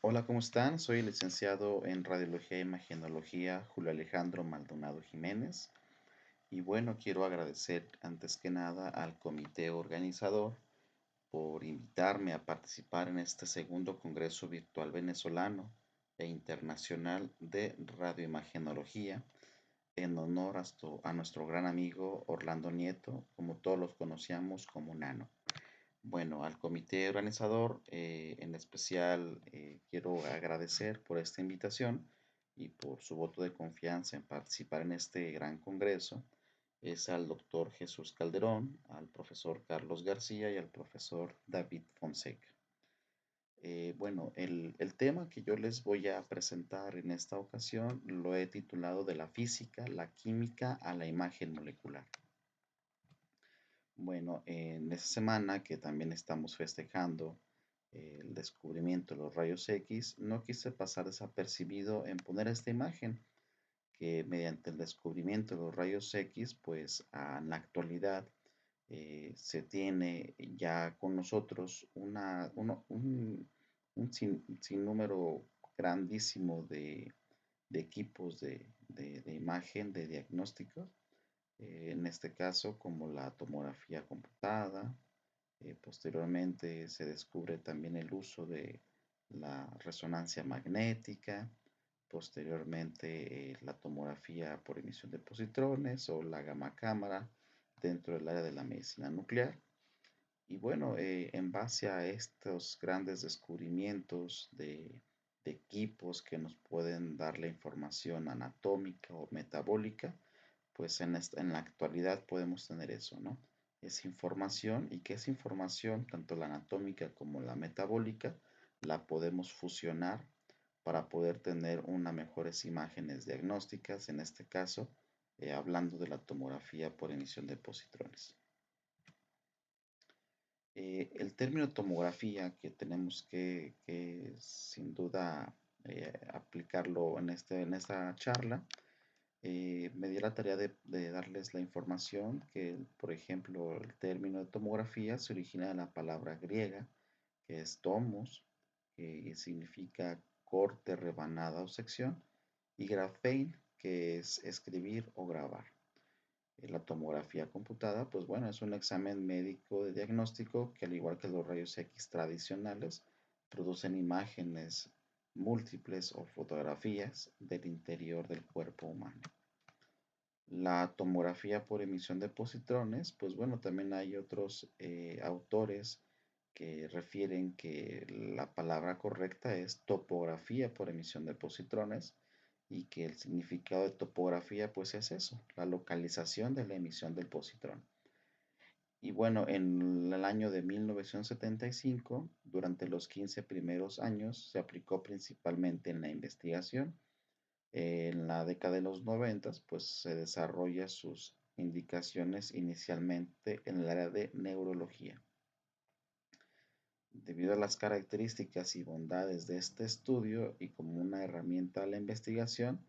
Hola, ¿cómo están? Soy el licenciado en Radiología e Imagenología Julio Alejandro Maldonado Jiménez. Y bueno, quiero agradecer antes que nada al comité organizador por invitarme a participar en este segundo Congreso Virtual Venezolano e Internacional de Radioimagenología en honor a nuestro gran amigo Orlando Nieto, como todos los conocíamos como Nano. Bueno, al comité organizador, en especial, quiero agradecer por esta invitación y por su voto de confianza en participar en este gran congreso. Es al doctor Jesús Calderón, al profesor Carlos García y al profesor David Fonseca. Bueno, el tema que yo les voy a presentar en esta ocasión lo he titulado De la física, la química a la imagen molecular. Bueno, en esta semana que también estamos festejando el descubrimiento de los rayos X, no quise pasar desapercibido en poner esta imagen que mediante el descubrimiento de los rayos X, pues en la actualidad se tiene ya con nosotros un sinnúmero grandísimo de equipos de imagen, de diagnóstico, en este caso como la tomografía computada. Posteriormente se descubre también el uso de la resonancia magnética, posteriormente la tomografía por emisión de positrones o la gamma cámara dentro del área de la medicina nuclear. Y bueno, en base a estos grandes descubrimientos de equipos que nos pueden dar la información anatómica o metabólica, pues en la actualidad podemos tener eso, ¿no? Es información y que esa información, tanto la anatómica como la metabólica, la podemos fusionar para poder tener unas mejores imágenes diagnósticas, en este caso, hablando de la tomografía por emisión de positrones. El término tomografía que tenemos que sin duda aplicarlo en esta charla, me di la tarea de darles la información que, por ejemplo, el término de tomografía se origina de la palabra griega, que es tomos, que significa corte, rebanada o sección, y graphein, que es escribir o grabar. La tomografía computada, pues bueno, es un examen médico de diagnóstico que al igual que los rayos X tradicionales, producen imágenes múltiples o fotografías del interior del cuerpo humano. La tomografía por emisión de positrones, pues bueno, también hay otros autores que refieren que la palabra correcta es topografía por emisión de positrones y que el significado de topografía pues es eso, la localización de la emisión del positrón. Y bueno, en el año de 1975, durante los 15 primeros años, se aplicó principalmente en la investigación. En la década de los 90, pues se desarrolla sus indicaciones inicialmente en el área de neurología. Debido a las características y bondades de este estudio y como una herramienta a la investigación,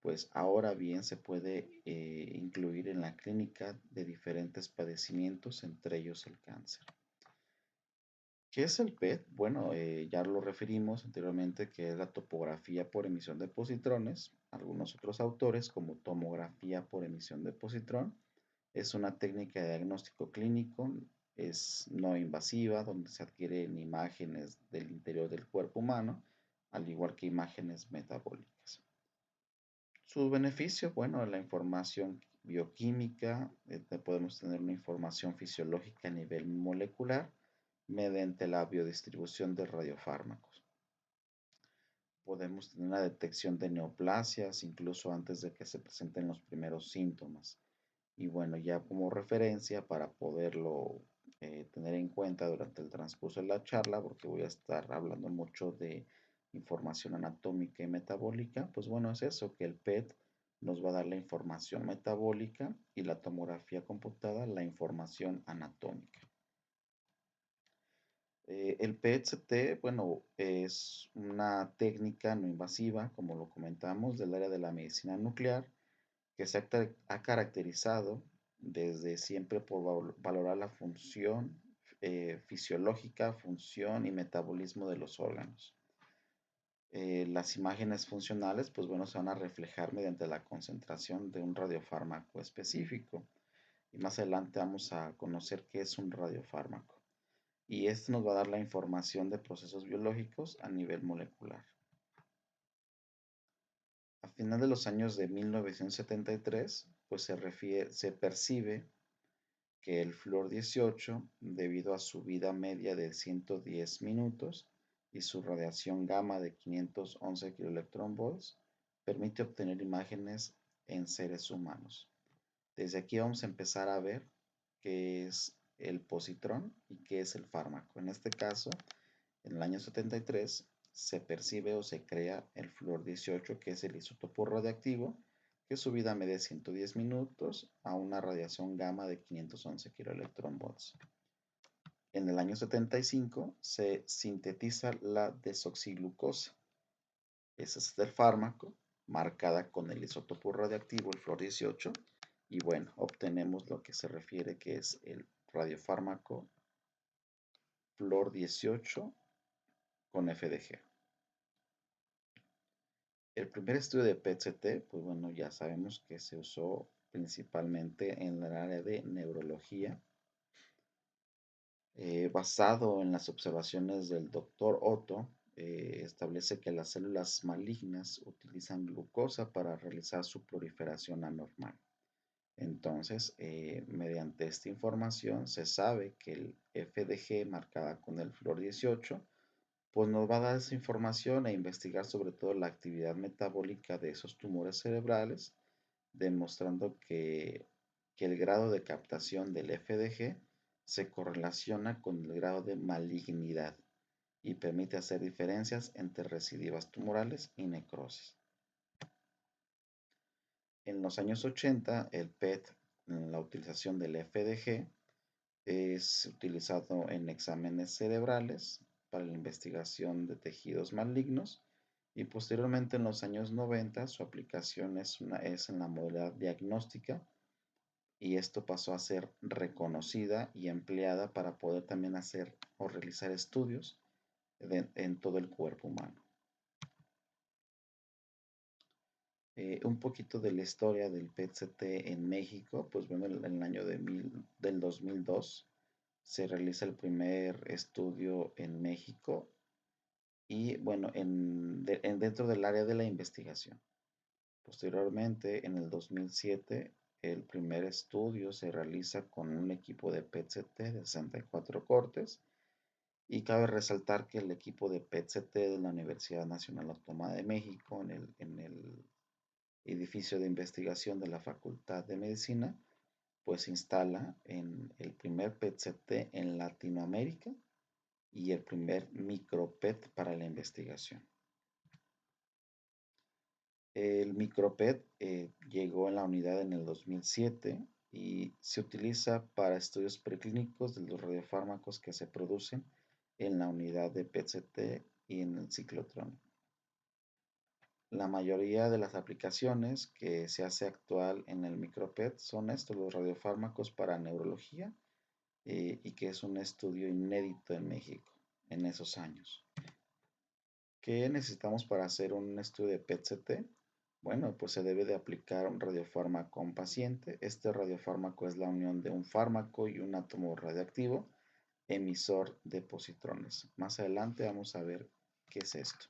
pues ahora bien se puede incluir en la clínica de diferentes padecimientos, entre ellos el cáncer. ¿Qué es el PET? Bueno, ya lo referimos anteriormente que es la topografía por emisión de positrones. Algunos otros autores, como tomografía por emisión de positrón, es una técnica de diagnóstico clínico, es no invasiva, donde se adquieren imágenes del interior del cuerpo humano, al igual que imágenes metabólicas. Su beneficio, bueno, la información bioquímica, podemos tener una información fisiológica a nivel molecular mediante la biodistribución de radiofármacos. Podemos tener una detección de neoplasias incluso antes de que se presenten los primeros síntomas. Y bueno, ya como referencia para poderlo tener en cuenta durante el transcurso de la charla, porque voy a estar hablando mucho de información anatómica y metabólica, pues bueno, es eso, que el PET nos va a dar la información metabólica y la tomografía computada la información anatómica. El PET-CT, bueno, es una técnica no invasiva, como lo comentamos, del área de la medicina nuclear, que se ha caracterizado desde siempre por valorar la función fisiológica, función y metabolismo de los órganos. Las imágenes funcionales, pues bueno, se van a reflejar mediante la concentración de un radiofármaco específico. Y más adelante vamos a conocer qué es un radiofármaco. Y esto nos va a dar la información de procesos biológicos a nivel molecular. A final de los años de 1973, pues se percibe que el flúor 18, debido a su vida media de 110 minutos y su radiación gamma de 511 volts, permite obtener imágenes en seres humanos. Desde aquí vamos a empezar a ver qué es el positrón y qué es el fármaco. En este caso, en el año 73 se percibe o se crea el flúor 18, que es el isótopo radiactivo, que su vida media 110 minutos a una radiación gamma de 511 volts. En el año 75 se sintetiza la desoxiglucosa. Ese es el fármaco, marcada con el isótopo radiactivo, el flúor 18, y bueno, obtenemos lo que se refiere que es el radiofármaco flúor 18 con FDG. El primer estudio de PET-CT, pues bueno, ya sabemos que se usó principalmente en el área de neurología, basado en las observaciones del doctor Otto. Establece que las células malignas utilizan glucosa para realizar su proliferación anormal. Entonces, mediante esta información se sabe que el FDG marcada con el flúor 18 pues nos va a dar esa información e investigar sobre todo la actividad metabólica de esos tumores cerebrales, demostrando que el grado de captación del FDG se correlaciona con el grado de malignidad y permite hacer diferencias entre recidivas tumorales y necrosis. En los años 80, el PET, en la utilización del FDG, es utilizado en exámenes cerebrales para la investigación de tejidos malignos y posteriormente en los años 90 su aplicación es en la modalidad diagnóstica y esto pasó a ser reconocida y empleada para poder también hacer o realizar estudios en todo el cuerpo humano. Un poquito de la historia del PET-CT en México, pues bueno, en el año del 2002 se realiza el primer estudio en México y bueno, dentro del área de la investigación. Posteriormente, en el 2007, el primer estudio se realiza con un equipo de PET-CT de 64 cortes y cabe resaltar que el equipo de PET-CT de la Universidad Nacional Autónoma de México en el edificio de investigación de la Facultad de Medicina pues se instala en el primer PET-CT en Latinoamérica y el primer microPET para la investigación. El microPET llegó en la unidad en el 2007 y se utiliza para estudios preclínicos de los radiofármacos que se producen en la unidad de PET-CT y en el ciclotrón. La mayoría de las aplicaciones que se hace actual en el microPET son estos, los radiofármacos para neurología, y que es un estudio inédito en México en esos años. ¿Qué necesitamos para hacer un estudio de PET-CT? Bueno, pues se debe de aplicar un radiofármaco a un paciente. Este radiofármaco es la unión de un fármaco y un átomo radiactivo emisor de positrones. Más adelante vamos a ver qué es esto.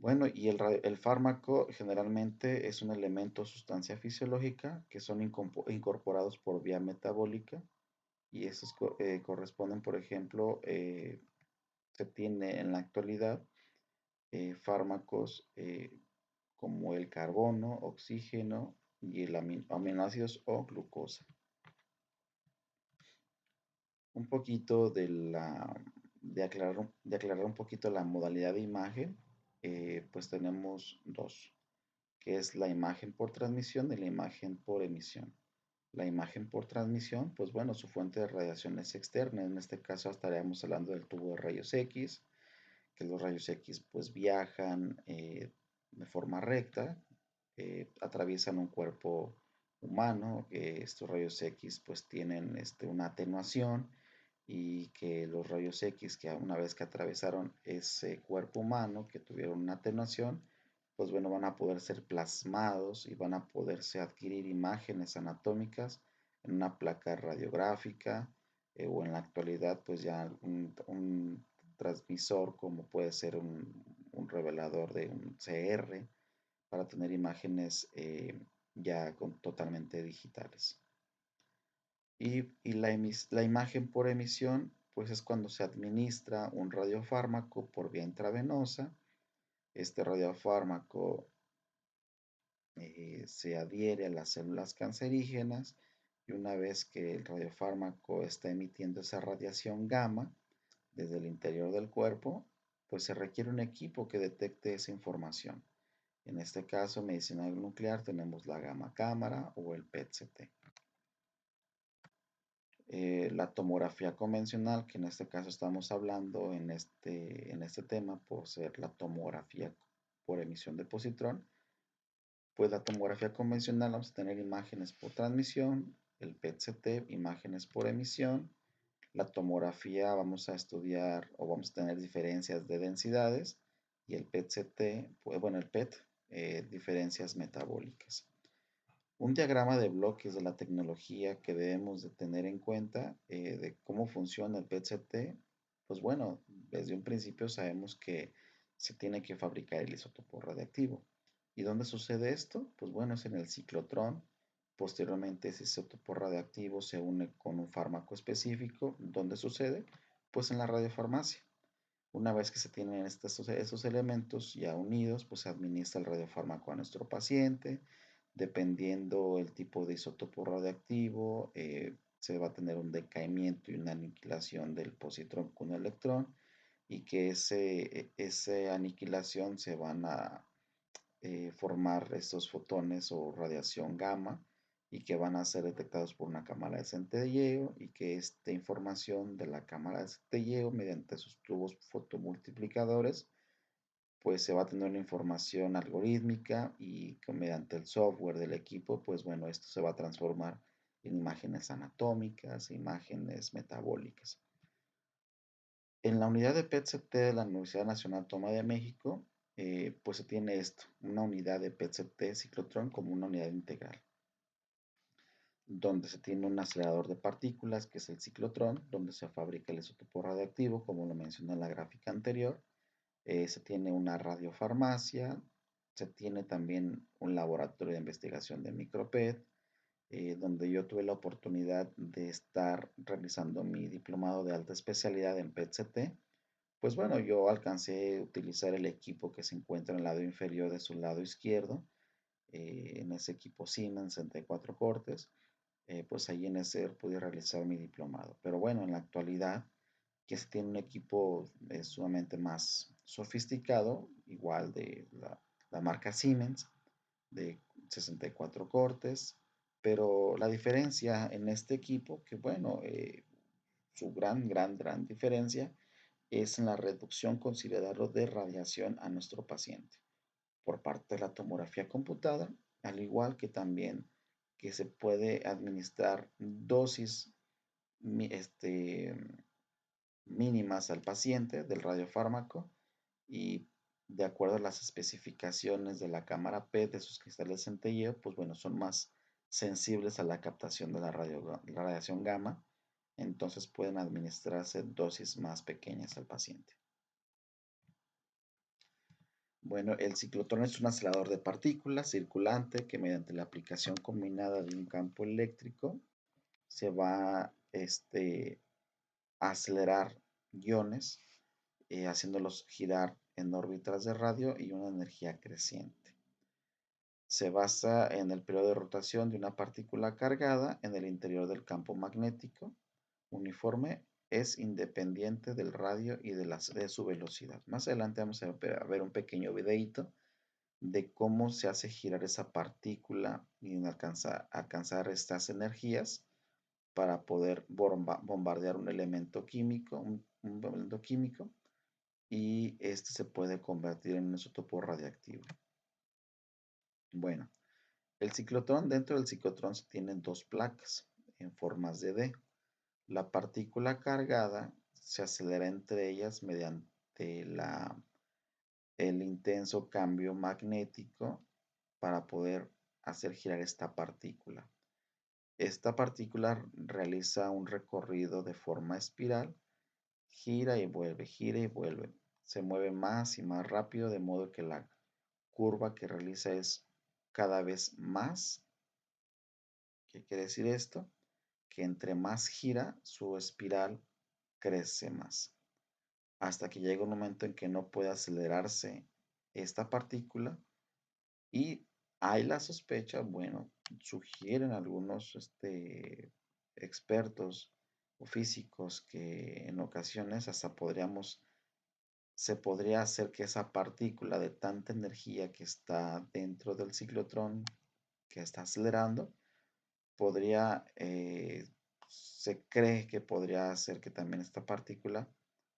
Bueno, y el fármaco generalmente es un elemento o sustancia fisiológica que son incorporados por vía metabólica y estos corresponden, por ejemplo, se tiene en la actualidad fármacos como el carbono, oxígeno y el aminoácidos o glucosa. Un poquito de aclarar un poquito la modalidad de imagen, pues tenemos dos, que es la imagen por transmisión y la imagen por emisión. La imagen por transmisión, pues bueno, su fuente de radiación es externa. En este caso estaríamos hablando del tubo de rayos X, que los rayos X pues viajan de forma recta, atraviesan un cuerpo humano. Estos rayos X pues tienen una atenuación y que los rayos X, que una vez que atravesaron ese cuerpo humano, que tuvieron una atenuación, pues bueno, van a poder ser plasmados y van a poderse adquirir imágenes anatómicas en una placa radiográfica, o en la actualidad pues ya un transmisor como puede ser un revelador de un CR para tener imágenes ya totalmente digitales. Y la imagen por emisión, pues es cuando se administra un radiofármaco por vía intravenosa. Este radiofármaco se adhiere a las células cancerígenas, y una vez que el radiofármaco está emitiendo esa radiación gamma desde el interior del cuerpo, pues se requiere un equipo que detecte esa información. En este caso, medicina nuclear, tenemos la gamma cámara o el PET-CT. La tomografía convencional, que en este caso estamos hablando en este tema por ser la tomografía por emisión de positrón, pues la tomografía convencional vamos a tener imágenes por transmisión, el PET-CT, imágenes por emisión. La tomografía vamos a estudiar o vamos a tener diferencias de densidades, y el PET-CT, pues, bueno, el PET, diferencias metabólicas. Un diagrama de bloques de la tecnología que debemos de tener en cuenta, de cómo funciona el PET-CT, pues bueno, desde un principio sabemos que se tiene que fabricar el isótopo radiactivo. ¿Y dónde sucede esto? Pues bueno, es en el ciclotrón. Posteriormente ese isótopo radiactivo se une con un fármaco específico. ¿Dónde sucede? Pues en la radiofarmacia. Una vez que se tienen estos elementos ya unidos, pues se administra el radiofármaco a nuestro paciente. Dependiendo el tipo de isótopo radiactivo, se va a tener un decaimiento y una aniquilación del positrón con un electrón, y que esa aniquilación se van a formar estos fotones o radiación gamma, y que van a ser detectados por una cámara de centelleo, y que esta información de la cámara de centelleo mediante sus tubos fotomultiplicadores pues se va a tener una información algorítmica, y que mediante el software del equipo, pues bueno, esto se va a transformar en imágenes anatómicas, imágenes metabólicas. En la unidad de PET-CT de la Universidad Nacional Autónoma de México, pues se tiene esto, una unidad de PET-CT ciclotrón como una unidad integral, donde se tiene un acelerador de partículas, que es el ciclotrón, donde se fabrica el isótopo radiactivo, como lo mencioné en la gráfica anterior. Se tiene una radiofarmacia, se tiene también un laboratorio de investigación de microPET, donde yo tuve la oportunidad de estar realizando mi diplomado de alta especialidad en PET-CT. Pues bueno, yo alcancé a utilizar el equipo que se encuentra en el lado inferior de su lado izquierdo, en ese equipo Siemens 64 cortes. Pues ahí en ese pude realizar mi diplomado. Pero bueno, en la actualidad que se tiene un equipo sumamente más sofisticado, igual de la marca Siemens, de 64 cortes, pero la diferencia en este equipo, que bueno, su gran diferencia es en la reducción considerable de radiación a nuestro paciente por parte de la tomografía computada, al igual que también que se puede administrar dosis este, mínimas al paciente del radiofármaco, y de acuerdo a las especificaciones de la cámara PET de sus cristales de centelleo, pues bueno, son más sensibles a la captación de la radiación gamma, entonces pueden administrarse dosis más pequeñas al paciente. Bueno, el ciclotrón es un acelerador de partículas circulante que mediante la aplicación combinada de un campo eléctrico se va a acelerar iones, haciéndolos girar en órbitas de radio y una energía creciente. Se basa en el periodo de rotación de una partícula cargada en el interior del campo magnético uniforme. Es independiente del radio y de su velocidad. Más adelante vamos a ver un pequeño videito de cómo se hace girar esa partícula y alcanzar estas energías para poder bombardear un elemento químico, un elemento químico, y este se puede convertir en un isótopo radiactivo. Bueno, el ciclotrón, dentro del ciclotrón se tienen dos placas en formas de D. La partícula cargada se acelera entre ellas mediante el intenso cambio magnético para poder hacer girar esta partícula. Esta partícula realiza un recorrido de forma espiral, gira y vuelve. Se mueve más y más rápido, de modo que la curva que realiza es cada vez más. ¿Qué quiere decir esto? Que entre más gira, su espiral crece más, hasta que llega un momento en que no puede acelerarse esta partícula y hay la sospecha, bueno, sugieren algunos expertos o físicos que en ocasiones hasta se podría hacer que esa partícula de tanta energía que está dentro del ciclotrón que está acelerando, se cree que podría hacer que también esta partícula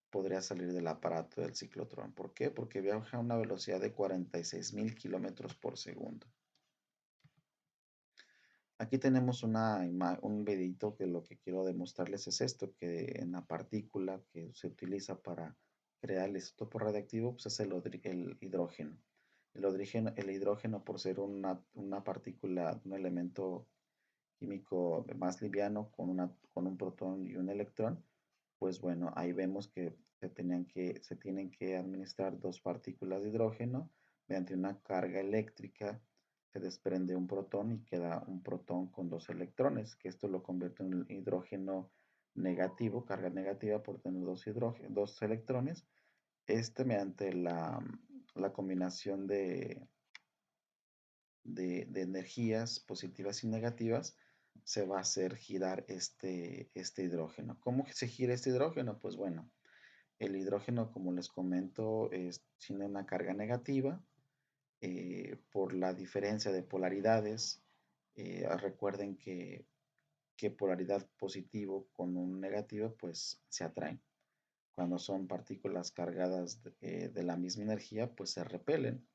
podría salir del aparato del ciclotrón. ¿Por qué? Porque viaja a una velocidad de 46.000 kilómetros por segundo. Aquí tenemos un videito que lo que quiero demostrarles es esto, que en la partícula que se utiliza para crear el isótopo radiactivo, pues es el hidrógeno. El hidrógeno, por ser una partícula, un elemento químico más liviano con un protón y un electrón, pues bueno, ahí vemos que se tienen que administrar dos partículas de hidrógeno mediante una carga eléctrica. Se desprende un protón y queda un protón con dos electrones, que esto lo convierte en hidrógeno negativo, carga negativa por tener dos electrones. Mediante la combinación de energías positivas y negativas, se va a hacer girar este hidrógeno. ¿Cómo se gira este hidrógeno? Pues bueno, el hidrógeno, como les comento, tiene una carga negativa por la diferencia de polaridades. Recuerden que polaridad positivo con un negativo, pues se atraen. Cuando son partículas cargadas de la misma energía, pues se repelen.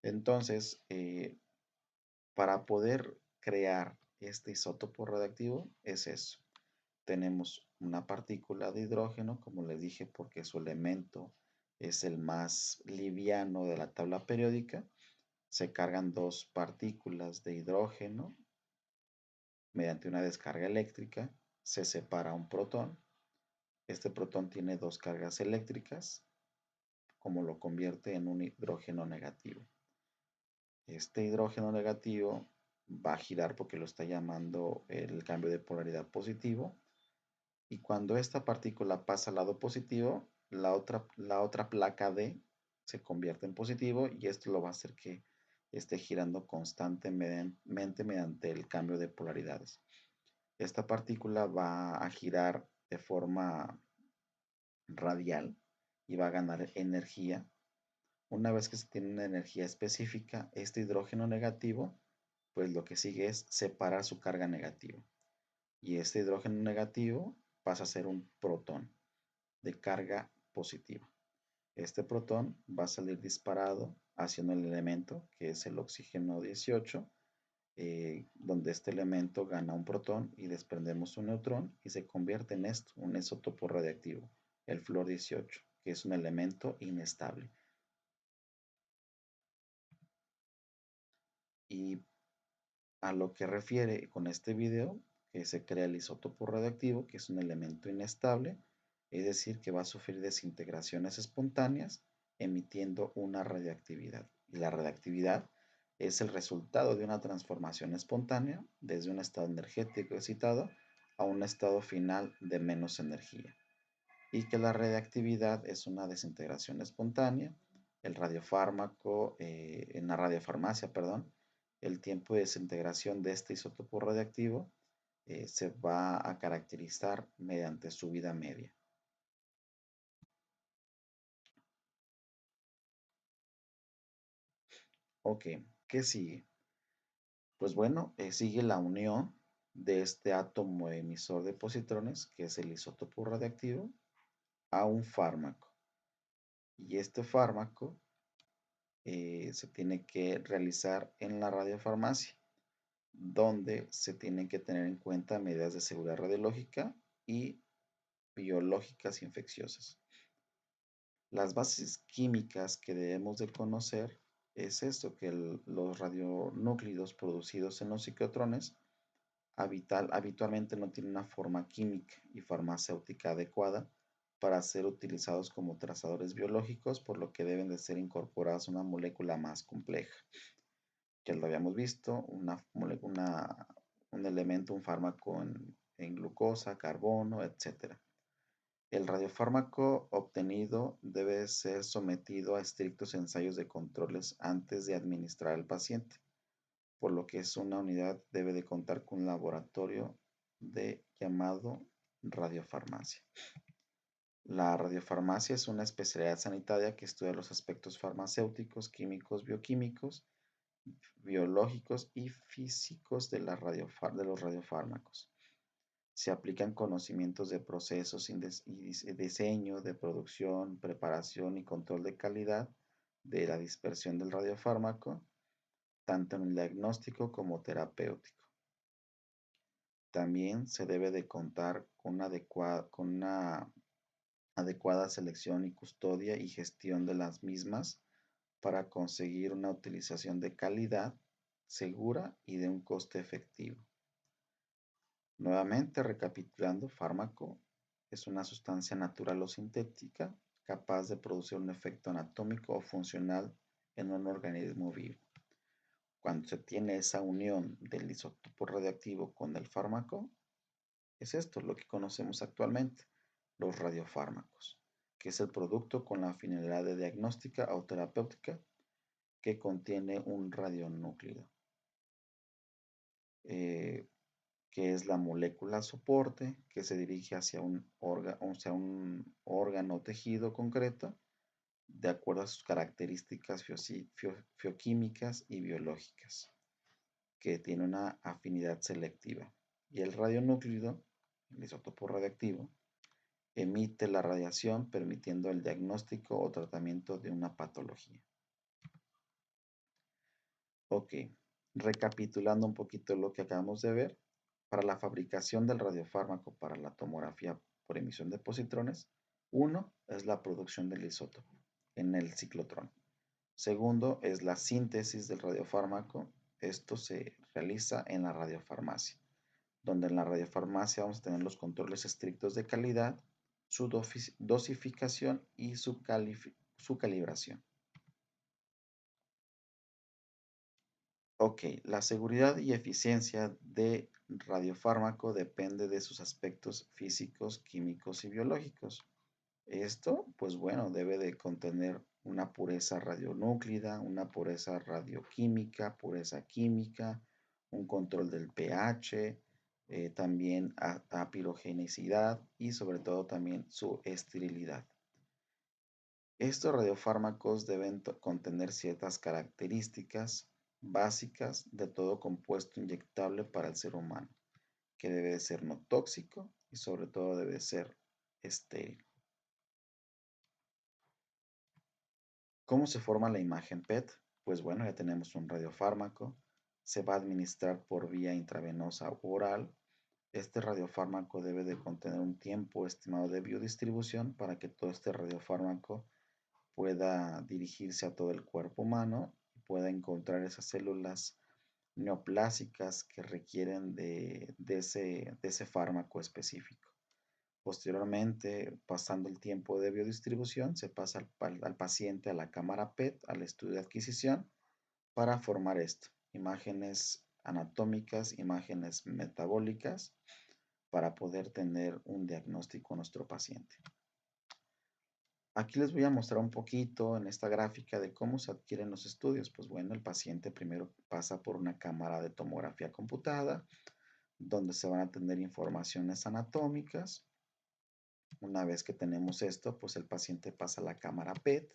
Entonces, para poder crear este isótopo radiactivo es eso. Tenemos una partícula de hidrógeno, como les dije, porque su elemento es el más liviano de la tabla periódica. Se cargan dos partículas de hidrógeno mediante una descarga eléctrica. Se separa un protón. Este protón tiene dos cargas eléctricas, como lo convierte en un hidrógeno negativo. Este hidrógeno negativo va a girar porque lo está llamando el cambio de polaridad positivo. Y cuando esta partícula pasa al lado positivo, la otra placa D se convierte en positivo y esto lo va a hacer que esté girando constantemente mediante el cambio de polaridades. Esta partícula va a girar de forma radial y va a ganar energía. Una vez que se tiene una energía específica, este hidrógeno negativo, pues lo que sigue es separar su carga negativa. Y este hidrógeno negativo pasa a ser un protón de carga positiva. Este protón va a salir disparado hacia el elemento que es el oxígeno 18, donde este elemento gana un protón y desprendemos un neutrón y se convierte en esto, un isótopo radiactivo, el flúor 18, que es un elemento inestable. Y a lo que refiere con este video, que se crea el isótopo radiactivo, que es un elemento inestable, es decir, que va a sufrir desintegraciones espontáneas, emitiendo una radiactividad. Y la radiactividad es el resultado de una transformación espontánea desde un estado energético excitado a un estado final de menos energía. Y que la radiactividad es una desintegración espontánea. El radiofármaco, en la radiofarmacia, perdón, el tiempo de desintegración de este isótopo radiactivo se va a caracterizar mediante su vida media. Ok, ¿qué sigue? Pues bueno, sigue la unión de este átomo emisor de positrones, que es el isótopo radiactivo, a un fármaco. Y este fármaco se tiene que realizar en la radiofarmacia, donde se tienen que tener en cuenta medidas de seguridad radiológica y biológicas infecciosas. Las bases químicas que debemos de conocer es esto, que los radionúclidos producidos en los ciclotrones habitualmente no tienen una forma química y farmacéutica adecuada para ser utilizados como trazadores biológicos, por lo que deben de ser incorporados a una molécula más compleja. Ya lo habíamos visto, un elemento, un fármaco en glucosa, carbono, etc. El radiofármaco obtenido debe ser sometido a estrictos ensayos de controles antes de administrar al paciente, por lo que es una unidad debe de contar con un laboratorio llamado radiofarmacia. La radiofarmacia es una especialidad sanitaria que estudia los aspectos farmacéuticos, químicos, bioquímicos, biológicos y físicos de los radiofármacos. Se aplican conocimientos de procesos y diseño, de producción, preparación y control de calidad de la dispersión del radiofármaco, tanto en el diagnóstico como terapéutico. También se debe de contar con una adecuada selección y custodia y gestión de las mismas para conseguir una utilización de calidad, segura y de un coste efectivo. Nuevamente, recapitulando, fármaco es una sustancia natural o sintética capaz de producir un efecto anatómico o funcional en un organismo vivo. Cuando se tiene esa unión del isótopo radiactivo con el fármaco, es esto lo que conocemos actualmente, los radiofármacos, que es el producto con la finalidad de diagnóstica o terapéutica que contiene un radionúclido, que es la molécula soporte que se dirige hacia un órgano o tejido concreto de acuerdo a sus características fioquímicas y biológicas, que tiene una afinidad selectiva. Y el radionúclido, el isótopo radiactivo, emite la radiación permitiendo el diagnóstico o tratamiento de una patología. Ok, recapitulando un poquito lo que acabamos de ver, para la fabricación del radiofármaco para la tomografía por emisión de positrones, uno es la producción del isótopo en el ciclotrón. Segundo es la síntesis del radiofármaco. Esto se realiza en la radiofarmacia, donde en la radiofarmacia vamos a tener los controles estrictos de calidad, su dosificación y su calibración. Ok, la seguridad y eficiencia de radiofármaco depende de sus aspectos físicos, químicos y biológicos. Esto, pues bueno, debe de contener una pureza radionúclida, una pureza radioquímica, pureza química, un control del pH, también apirogenicidad y sobre todo también su esterilidad. Estos radiofármacos deben contener ciertas características básicas de todo compuesto inyectable para el ser humano, que debe de ser no tóxico y sobre todo debe ser estéril. ¿Cómo se forma la imagen PET? Pues bueno, ya tenemos un radiofármaco, se va a administrar por vía intravenosa u oral. Este radiofármaco debe de contener un tiempo estimado de biodistribución para que todo este radiofármaco pueda dirigirse a todo el cuerpo humano y pueda encontrar esas células neoplásicas que requieren de ese fármaco específico. Posteriormente, pasando el tiempo de biodistribución, se pasa al paciente a la cámara PET, al estudio de adquisición, para formar esto, imágenes anatómicas, imágenes metabólicas, para poder tener un diagnóstico a nuestro paciente. Aquí les voy a mostrar un poquito en esta gráfica de cómo se adquieren los estudios. Pues bueno, el paciente primero pasa por una cámara de tomografía computada, donde se van a tener informaciones anatómicas. Una vez que tenemos esto, pues el paciente pasa a la cámara PET,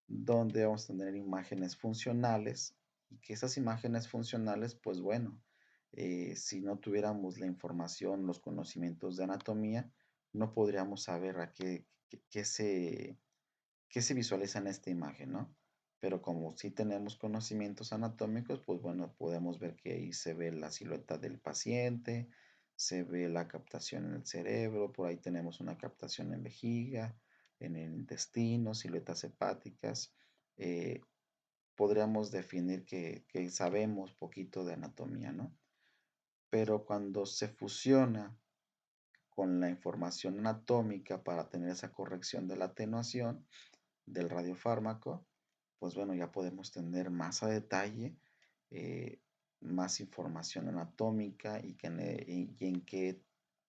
donde vamos a tener imágenes funcionales y que esas imágenes funcionales, pues bueno, si no tuviéramos la información, los conocimientos de anatomía, no podríamos saber qué se visualiza en esta imagen, ¿no? Pero como sí tenemos conocimientos anatómicos, pues bueno, podemos ver que ahí se ve la silueta del paciente, se ve la captación en el cerebro, por ahí tenemos una captación en vejiga, en el intestino, siluetas hepáticas. eh, Podríamos definir que sabemos poquito de anatomía, ¿no? Pero cuando se fusiona con la información anatómica para tener esa corrección de la atenuación del radiofármaco, pues bueno, ya podemos tener más a detalle, eh, más información anatómica y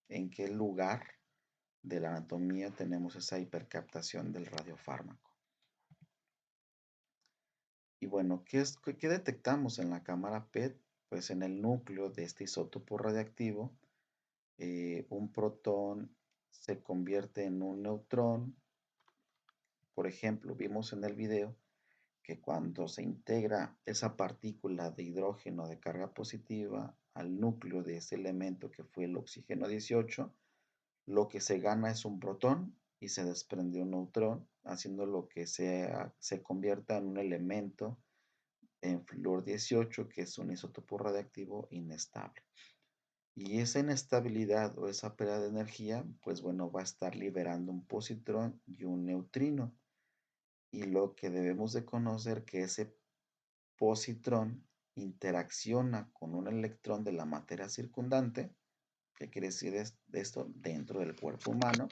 en qué lugar de la anatomía tenemos esa hipercaptación del radiofármaco. Y bueno, ¿qué detectamos en la cámara PET? Pues en el núcleo de este isótopo radiactivo, un protón se convierte en un neutrón. Por ejemplo, vimos en el video que cuando se integra esa partícula de hidrógeno de carga positiva al núcleo de ese elemento que fue el oxígeno 18, lo que se gana es un protón y se desprende un neutrón, haciendo lo que se convierta en un elemento en flúor 18, que es un isótopo radiactivo inestable. Y esa inestabilidad o esa pérdida de energía, pues bueno, va a estar liberando un positrón y un neutrino. Y lo que debemos de conocer que ese positrón interacciona con un electrón de la materia circundante. ¿Qué quiere decir esto? Dentro del cuerpo humano.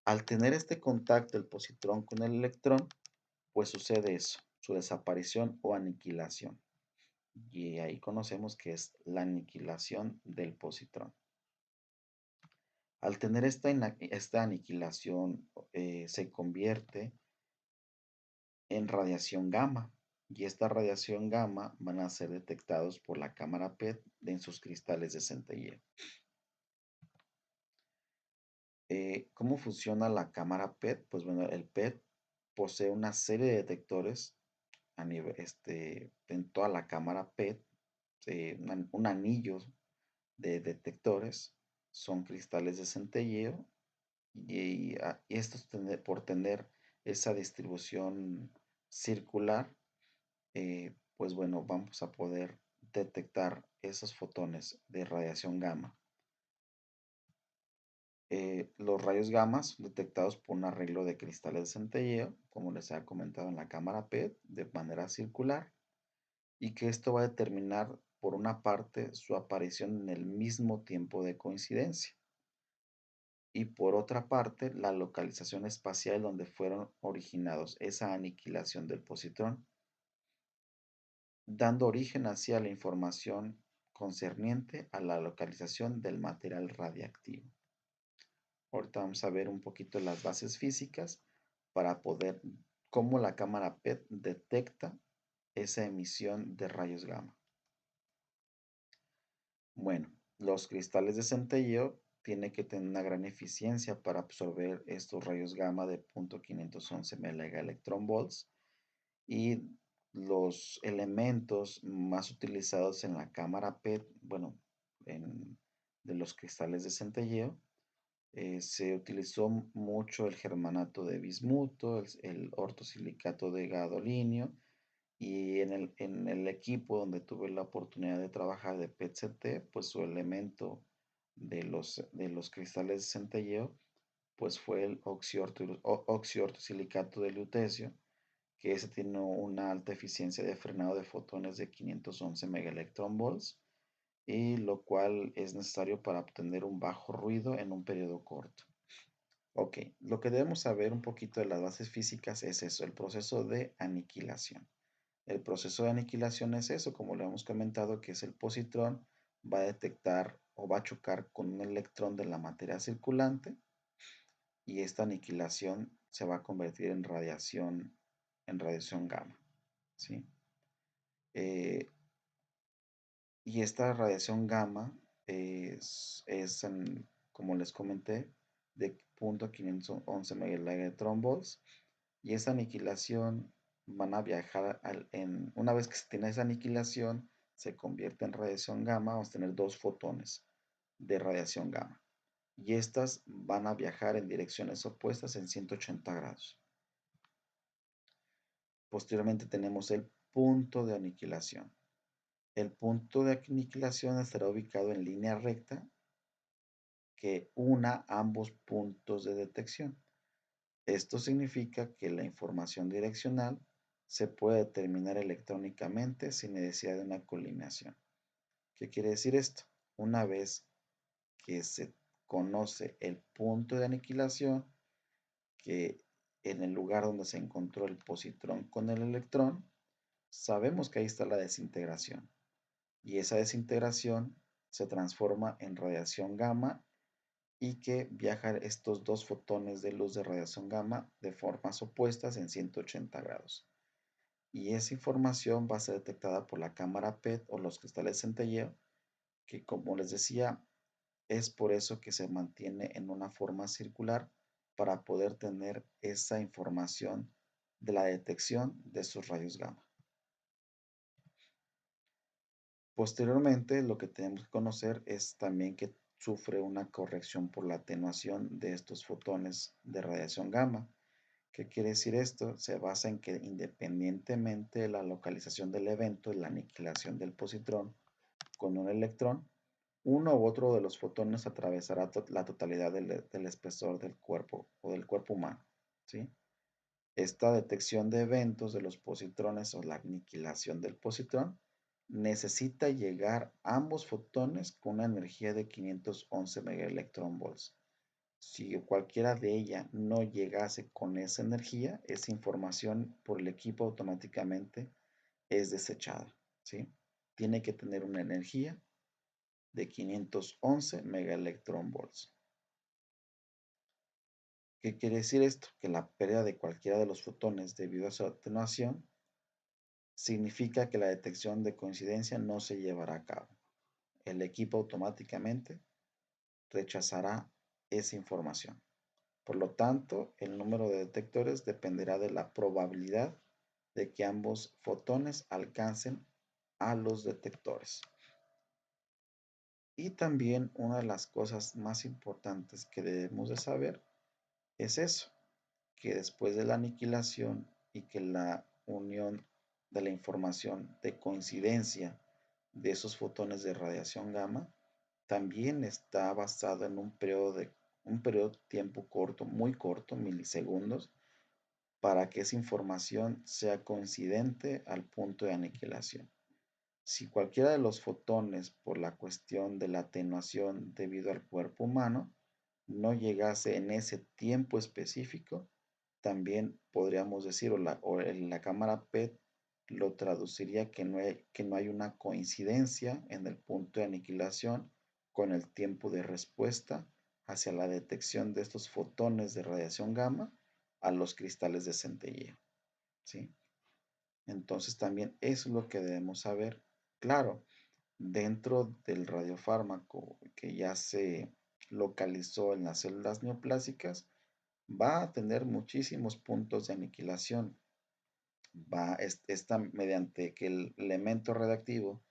Al tener este contacto el positrón con el electrón, pues sucede eso, su desaparición o aniquilación. Y ahí conocemos que es la aniquilación del positrón. Al tener esta aniquilación, se convierte en radiación gamma. Y esta radiación gamma van a ser detectados por la cámara PET en sus cristales de centelleo. ¿Cómo funciona la cámara PET? Pues bueno, el PET posee una serie de detectores en toda la cámara PET, un anillo de detectores, son cristales de centelleo y estos por tener esa distribución circular, pues bueno, vamos a poder detectar esos fotones de radiación gamma. Los rayos gamma son detectados por un arreglo de cristales de centelleo, como les había comentado en la cámara PET, de manera circular, y que esto va a determinar, por una parte, su aparición en el mismo tiempo de coincidencia, y por otra parte, la localización espacial donde fueron originados esa aniquilación del positrón, dando origen hacia la información concerniente a la localización del material radiactivo. Ahorita vamos a ver un poquito las bases físicas para poder, cómo la cámara PET detecta esa emisión de rayos gamma. Bueno, los cristales de centelleo tienen que tener una gran eficiencia para absorber estos rayos gamma de 0.511 megaelectronvolts, y los elementos más utilizados en la cámara PET, bueno, de los cristales de centelleo, se utilizó mucho el germanato de bismuto, el ortosilicato de gadolinio, y en el equipo donde tuve la oportunidad de trabajar de PET-CT, pues su elemento de los cristales de centelleo, pues fue el oxioortosilicato de lutecio, que ese tiene una alta eficiencia de frenado de fotones de 511 megaelectronvolts, y lo cual es necesario para obtener un bajo ruido en un periodo corto. Ok, lo que debemos saber un poquito de las bases físicas es eso, el proceso de aniquilación. El proceso de aniquilación es eso, como le hemos comentado, que es el positrón va a detectar o va a chocar con un electrón de la materia circulante, y esta aniquilación se va a convertir en radiación gamma, ¿sí? Eh, y esta radiación gamma como les comenté, de 0.511 megaelectronvolts, y esa aniquilación van a viajar, una vez que se tiene esa aniquilación, se convierte en radiación gamma, vamos a tener dos fotones de radiación gamma, y estas van a viajar en direcciones opuestas en 180 grados. Posteriormente tenemos el punto de aniquilación. El punto de aniquilación estará ubicado en línea recta que una ambos puntos de detección. Esto significa que la información direccional se puede determinar electrónicamente sin necesidad de una colineación. ¿Qué quiere decir esto? Una vez que se conoce el punto de aniquilación, que en el lugar donde se encontró el positrón con el electrón, sabemos que ahí está la desintegración. Y esa desintegración se transforma en radiación gamma y que viajan estos dos fotones de luz de radiación gamma de formas opuestas en 180 grados. Y esa información va a ser detectada por la cámara PET o los cristales de centelleo, que como les decía, es por eso que se mantiene en una forma circular para poder tener esa información de la detección de estos rayos gamma. Posteriormente, lo que tenemos que conocer es también que sufre una corrección por la atenuación de estos fotones de radiación gamma. ¿Qué quiere decir esto? Se basa en que independientemente de la localización del evento, la aniquilación del positrón con un electrón, uno u otro de los fotones atravesará la totalidad del espesor del cuerpo o del cuerpo humano, ¿sí? Esta detección de eventos de los positrones o la aniquilación del positrón necesita llegar ambos fotones con una energía de 511 megaelectronvolts. Si cualquiera de ellas no llegase con esa energía, esa información por el equipo automáticamente es desechada, ¿sí? Tiene que tener una energía de 511 megaelectronvolts. ¿Qué quiere decir esto? Que la pérdida de cualquiera de los fotones debido a su atenuación significa que la detección de coincidencia no se llevará a cabo. El equipo automáticamente rechazará esa información. Por lo tanto, el número de detectores dependerá de la probabilidad de que ambos fotones alcancen a los detectores. Y también una de las cosas más importantes que debemos de saber es eso, que después de la aniquilación y que la unión de la información de coincidencia de esos fotones de radiación gamma también está basado en un periodo de tiempo corto, muy corto, milisegundos, para que esa información sea coincidente al punto de aniquilación. Si cualquiera de los fotones, por la cuestión de la atenuación debido al cuerpo humano, no llegase en ese tiempo específico, también podríamos decir, la cámara PET lo traduciría que no hay una coincidencia en el punto de aniquilación con el tiempo de respuesta hacia la detección de estos fotones de radiación gamma a los cristales de centelleo, ¿sí? Entonces también eso es lo que debemos saber. Claro, dentro del radiofármaco que ya se localizó en las células neoplásicas, va a tener muchísimos puntos de aniquilación. Está mediante que el elemento radiactivo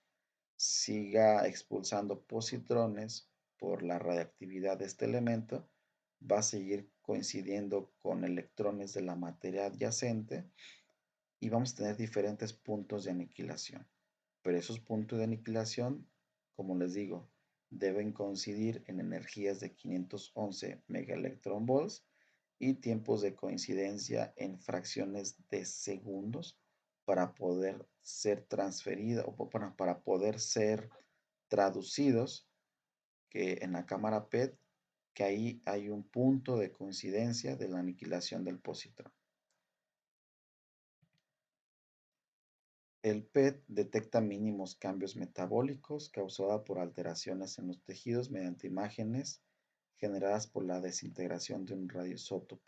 siga expulsando positrones por la radiactividad de este elemento, va a seguir coincidiendo con electrones de la materia adyacente y vamos a tener diferentes puntos de aniquilación. Pero esos puntos de aniquilación, como les digo, deben coincidir en energías de 511 megaelectronvolts y tiempos de coincidencia en fracciones de segundos para poder ser transferidos o para poder ser traducidos que en la cámara PET que ahí hay un punto de coincidencia de la aniquilación del positrón. El PET detecta mínimos cambios metabólicos causados por alteraciones en los tejidos mediante imágenes generadas por la desintegración de un radioisótopo.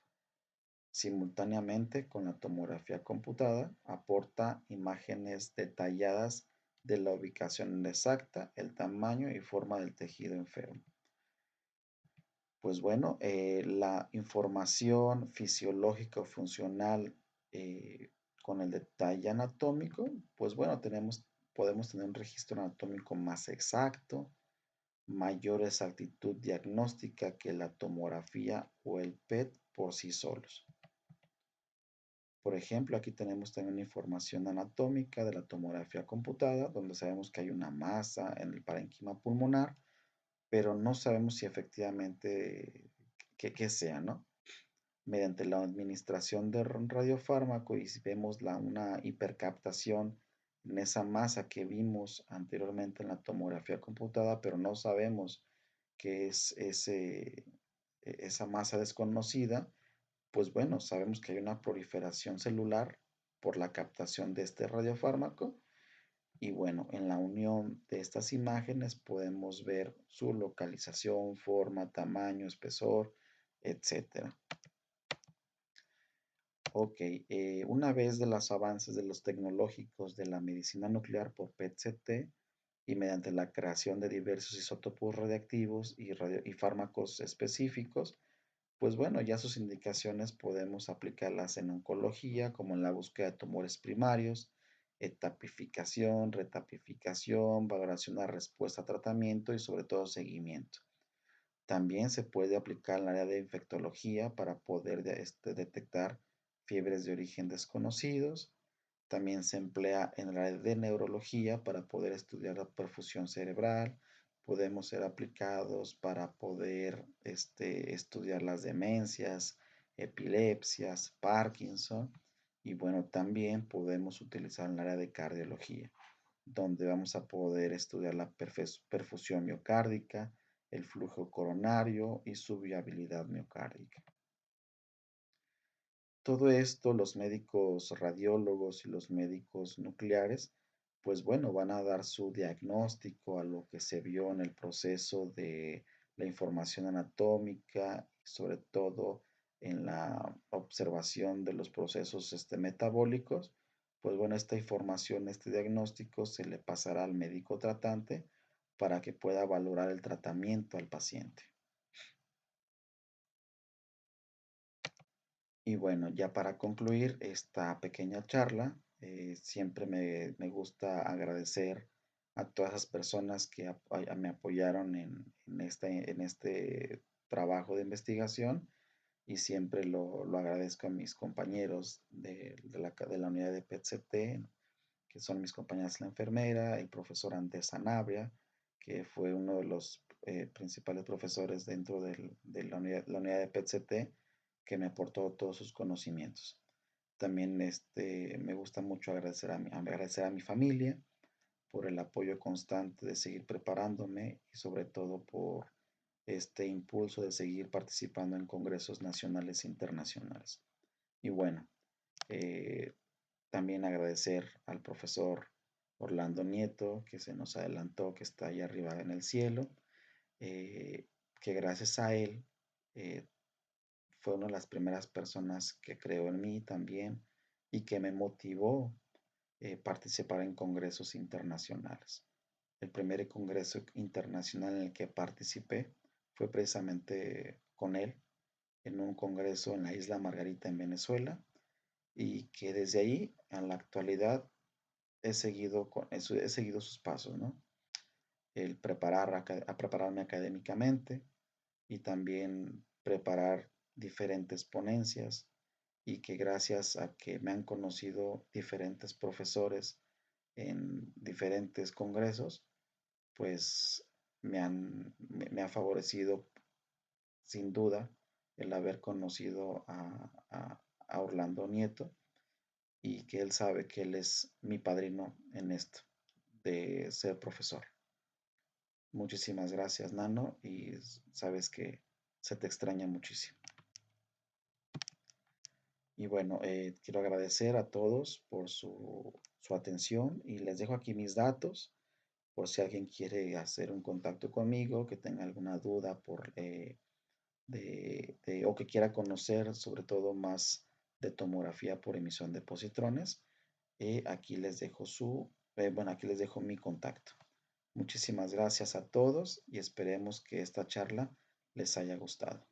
Simultáneamente con la tomografía computada, aporta imágenes detalladas de la ubicación exacta, el tamaño y forma del tejido enfermo. Pues bueno, la información fisiológica o funcional con el detalle anatómico, pues bueno, podemos tener un registro anatómico más exacto, mayor exactitud diagnóstica que la tomografía o el PET por sí solos. Por ejemplo, aquí tenemos también información anatómica de la tomografía computada, donde sabemos que hay una masa en el parénquima pulmonar, pero no sabemos si efectivamente qué sea, ¿no? Mediante la administración de radiofármaco y si vemos una hipercaptación en esa masa que vimos anteriormente en la tomografía computada, pero no sabemos qué es esa masa desconocida, pues bueno, sabemos que hay una proliferación celular por la captación de este radiofármaco y bueno, en la unión de estas imágenes podemos ver su localización, forma, tamaño, espesor, etcétera. Ok, una vez de los avances de los tecnológicos de la medicina nuclear por PET-CT y mediante la creación de diversos isótopos radiactivos y fármacos específicos, pues bueno, ya sus indicaciones podemos aplicarlas en oncología, como en la búsqueda de tumores primarios, etapificación, retapificación, valoración de respuesta a tratamiento y sobre todo seguimiento. También se puede aplicar en el área de infectología para poder detectar fiebres de origen desconocidos. También se emplea en el área de neurología para poder estudiar la perfusión cerebral. Podemos ser aplicados para poder estudiar las demencias, epilepsias, Parkinson. Y bueno, también podemos utilizar en el área de cardiología, donde vamos a poder estudiar la perfusión miocárdica, el flujo coronario y su viabilidad miocárdica. Todo esto, los médicos radiólogos y los médicos nucleares, pues bueno, van a dar su diagnóstico a lo que se vio en el proceso de la información anatómica, sobre todo en la observación de los procesos metabólicos. Pues bueno, esta información, este diagnóstico se le pasará al médico tratante para que pueda valorar el tratamiento al paciente. Y bueno, ya para concluir esta pequeña charla, siempre me gusta agradecer a todas las personas que me apoyaron en este trabajo de investigación y siempre lo agradezco a mis compañeros de la unidad de PET-CT, que son mis compañeras la enfermera, el profesor Andrés Sanabria, que fue uno de los principales profesores dentro de la unidad de PET-CT, que me aportó todos sus conocimientos. También me gusta mucho agradecer a mi familia por el apoyo constante de seguir preparándome y sobre todo por este impulso de seguir participando en congresos nacionales e internacionales. Y bueno, eh, también agradecer al profesor Orlando Nieto, que se nos adelantó, que está ahí arriba en el cielo, eh, que gracias a él eh, fue una de las primeras personas que creó en mí también y que me motivó participar en congresos internacionales. El primer congreso internacional en el que participé fue precisamente con él, en un congreso en la isla Margarita en Venezuela, y que desde ahí a la actualidad he seguido sus pasos, ¿no? El prepararme académicamente y también preparar diferentes ponencias y que gracias a que me han conocido diferentes profesores en diferentes congresos, pues me ha favorecido sin duda el haber conocido a Orlando Nieto y que él sabe que él es mi padrino en esto de ser profesor. Muchísimas gracias, Nano, y sabes que se te extraña muchísimo. Y bueno, quiero agradecer a todos por su atención y les dejo aquí mis datos por si alguien quiere hacer un contacto conmigo, que tenga alguna duda o que quiera conocer sobre todo más de tomografía por emisión de positrones. Aquí les dejo aquí les dejo mi contacto. Muchísimas gracias a todos y esperemos que esta charla les haya gustado.